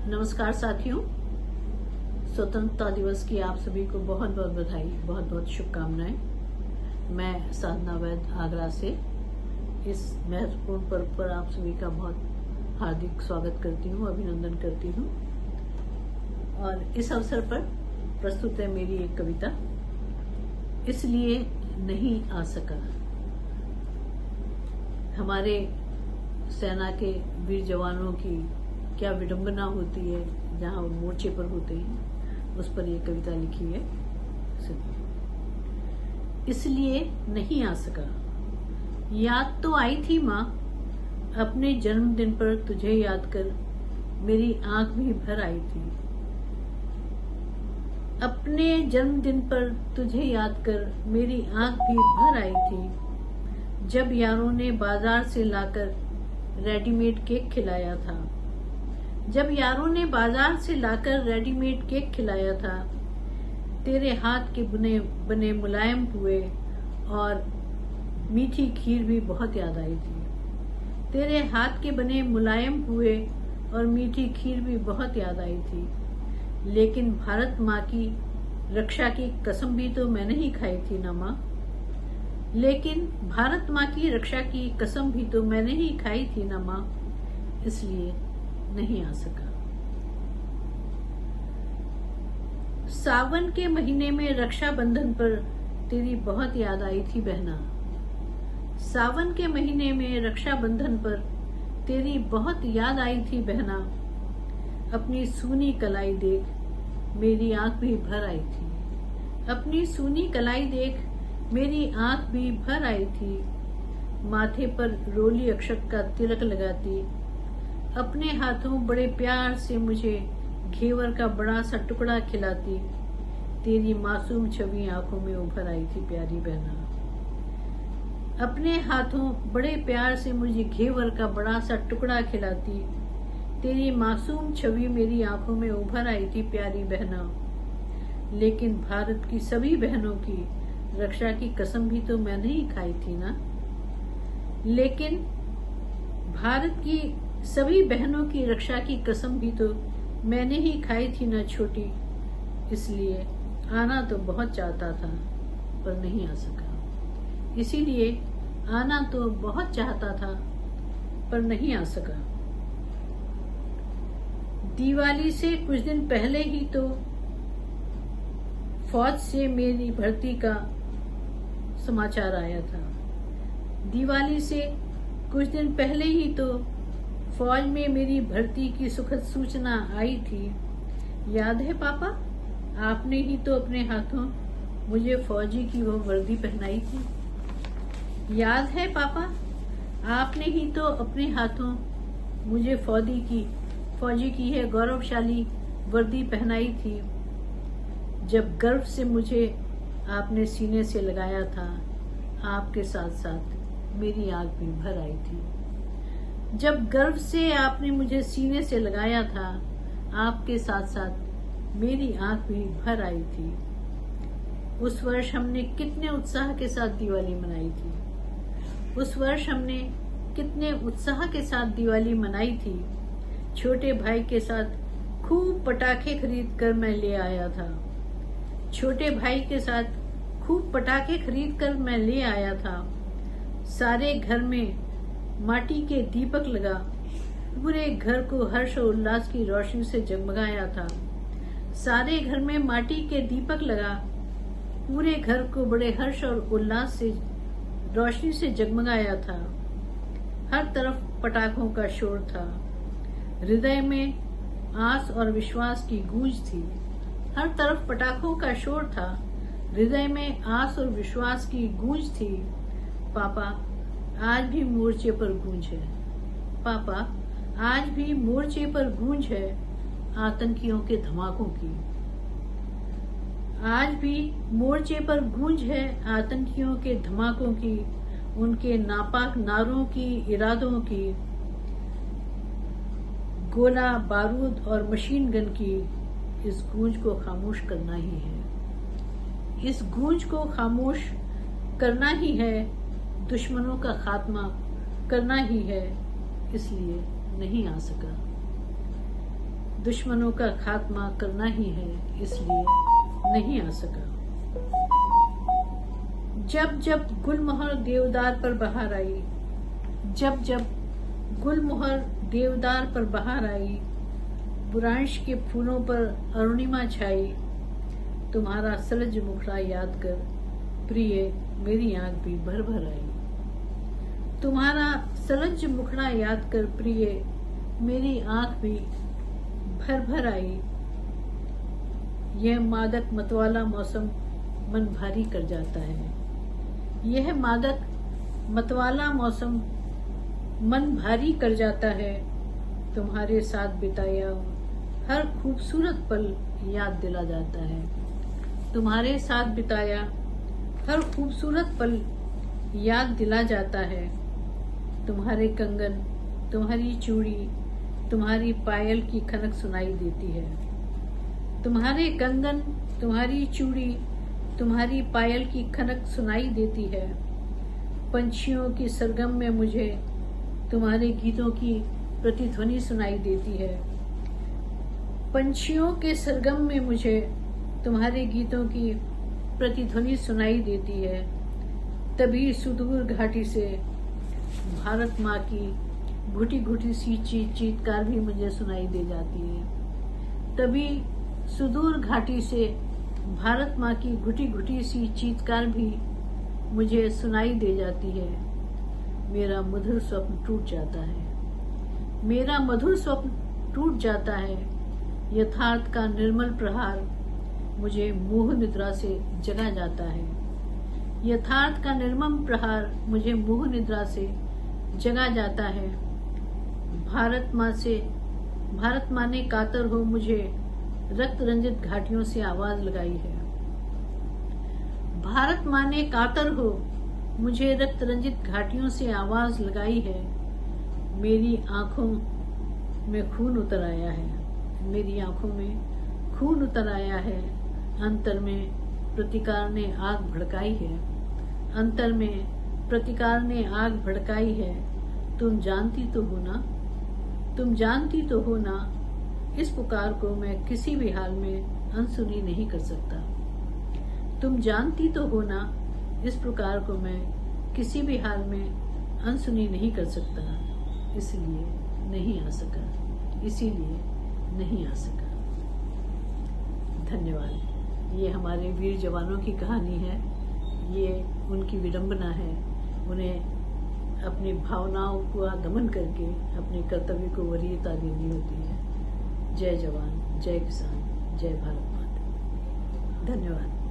नमस्कार साथियों, स्वतंत्रता दिवस की आप सभी को बहुत बहुत बधाई, बहुत बहुत शुभकामनाएं। मैं साधना वैद आगरा से इस महत्वपूर्ण पर्व पर आप सभी का बहुत हार्दिक स्वागत करती हूँ, अभिनंदन करती हूँ। और इस अवसर पर प्रस्तुत है मेरी एक कविता, इसलिए नहीं आ सका। हमारे सेना के वीर जवानों की क्या विडंबना होती है जहां वो मोर्चे पर होते हैं, उस पर ये कविता लिखी है। इसलिए नहीं आ सका। याद तो आई थी माँ, अपने जन्मदिन पर तुझे याद कर मेरी आंख भी भर आई थी। अपने जन्मदिन पर तुझे याद कर मेरी आंख भी भर आई थी, जब यारों ने बाजार से लाकर रेडीमेड केक खिलाया था। जब यारों ने बाजार से लाकर रेडीमेड केक खिलाया था, तेरे हाथ के बने मुलायम हुए और मीठी खीर भी बहुत याद आई थी। तेरे हाथ के बने मुलायम हुए और मीठी खीर भी बहुत याद आई थी। लेकिन भारत माँ की रक्षा की कसम भी तो मैंने ही खाई थी ना माँ। लेकिन भारत माँ की रक्षा की कसम भी तो मैंने ही खाई थी ना माँ, इसलिए नहीं आ सका। सावन के महीने में रक्षाबंधन पर तेरी बहुत याद आई थी बहना। सावन के महीने में रक्षाबंधन पर तेरी बहुत याद आई थी बहना। अपनी सूनी कलाई देख मेरी आंख भी भर आई थी। अपनी सूनी कलाई देख मेरी आंख भी भर आई थी। माथे पर रोली अक्षत का तिलक लगाती, अपने हाथों बड़े प्यार से मुझे घेवर का बड़ा सा टुकड़ा खिलाती, तेरी मासूम छवि आंखों में उभर आई थी प्यारी बहना। अपने हाथों बड़े प्यार से मुझे घेवर का बड़ा सा टुकड़ा खिलाती, तेरी मासूम छवि मेरी आंखों में उभर आई थी प्यारी बहना। लेकिन भारत की सभी बहनों की रक्षा की कसम भी तो मैंने ही खाई थी ना। लेकिन भारत की सभी बहनों की रक्षा की कसम भी तो मैंने ही खाई थी ना छोटी, इसलिए आना तो बहुत चाहता था पर नहीं आ सका। इसीलिए आना तो बहुत चाहता था पर नहीं आ सका। दिवाली से कुछ दिन पहले ही तो फौज से मेरी भर्ती का समाचार आया था। दिवाली से कुछ दिन पहले ही तो फौज में मेरी भर्ती की सुखद सूचना आई थी। याद है पापा, आपने ही तो अपने हाथों मुझे फौजी की वो वर्दी पहनाई थी। याद है पापा, आपने ही तो अपने हाथों मुझे फौजी की है गौरवशाली वर्दी पहनाई थी। जब गर्व से मुझे आपने सीने से लगाया था, आपके साथ साथ मेरी आंख भी भर आई थी। जब गर्व से आपने मुझे सीने से लगाया था, आपके साथ साथ मेरी आंख भी भर आई थी। उस वर्ष हमने कितने उत्साह के साथ दिवाली मनाई थी। उस वर्ष हमने कितने उत्साह के साथ दिवाली मनाई थी। छोटे भाई के साथ खूब पटाखे खरीद कर मैं ले आया था। छोटे भाई के साथ खूब पटाखे खरीद कर मैं ले आया था। सारे घर में माटी के दीपक लगा, पूरे घर को हर्ष और उल्लास की रोशनी से जगमगाया था। सारे घर में माटी के दीपक लगा, पूरे घर को बड़े हर्ष और उल्लास से रोशनी से जगमगाया था। हर तरफ पटाखों का शोर था, हृदय में आस और विश्वास की गूंज थी। हर तरफ पटाखों का शोर था, हृदय में आस और विश्वास की गूंज थी। पापा, आज भी मोर्चे पर गूंज है। पापा, आज भी मोर्चे पर गूंज है आतंकियों के धमाकों की। आज भी मोर्चे पर गूंज है आतंकियों के धमाकों की, उनके नापाक नारों की, इरादों की, गोला बारूद और मशीन गन की। इस गूंज को खामोश करना ही है। इस गूंज को खामोश करना ही है, दुश्मनों का खात्मा करना ही है, इसलिए नहीं आ सका। दुश्मनों का खात्मा करना ही है, इसलिए नहीं आ सका। जब जब गुलमोहर देवदार पर बहार आई, जब जब गुलमोहर देवदार पर बहार आई, बुरांश के फूलों पर अरुणिमा छाई, तुम्हारा सलज मुखड़ा याद कर प्रिय मेरी आंख भी भर भर आई। तुम्हारा सलज मुखड़ा याद कर प्रिय मेरी आंख भी भर भर आई। यह मादक मतवाला मौसम मन भारी कर जाता है, यह मादक मतवाला मौसम मन भारी कर जाता है। तुम्हारे साथ बिताया हर खूबसूरत पल याद दिला जाता है, तुम्हारे साथ बिताया हर खूबसूरत पल याद दिला जाता है। तुम्हारे कंगन, तुम्हारी चूड़ी, तुम्हारी पायल की खनक सुनाई देती है। तुम्हारे कंगन, तुम्हारी चूड़ी, तुम्हारी पायल की खनक सुनाई देती है। पंछियों की सरगम में मुझे तुम्हारे गीतों की प्रतिध्वनि सुनाई देती है। पंछियों के सरगम में मुझे तुम्हारे गीतों की प्रतिध्वनि सुनाई देती है। तभी सुदूर घाटी से भारत माँ की घुटी घुटी सी चीत्कार भी मुझे सुनाई दे जाती है। तभी सुदूर घाटी से भारत माँ की घुटी घुटी सी चीत्कार भी मुझे सुनाई दे जाती है। मेरा मधुर स्वप्न टूट जाता है, मेरा मधुर स्वप्न टूट जाता है। यथार्थ का निर्मल प्रहार मुझे मोह निद्रा से जगा जाता है। यथार्थ का निर्मम प्रहार मुझे मोह निद्रा से जगा जाता है। भारत माँ ने कातर हो मुझे रक्त रंजित घाटियों से आवाज लगाई है। भारत माँ ने कातर हो मुझे रक्त रंजित घाटियों से आवाज लगाई है। मेरी आंखों में खून उतर आया है, मेरी आंखों में खून उतर आया है। अंतर में प्रतिकार ने आग भड़काई है, अंतर में प्रतिकार ने आग भड़काई है। तुम जानती तो हो ना, तुम जानती तो हो ना, इस पुकार को मैं किसी भी हाल में अनसुनी नहीं कर सकता। तुम जानती तो हो ना, इस पुकार को मैं किसी भी हाल में अनसुनी नहीं कर सकता। इसलिए नहीं आ सका, इसीलिए नहीं आ सका। धन्यवाद। ये हमारे वीर जवानों की कहानी है, ये उनकी विडंबना है। उन्हें अपनी भावनाओं का दमन करके अपने कर्तव्य को वरीयता देनी होती है। जय जवान, जय किसान, जय भारत माता। धन्यवाद।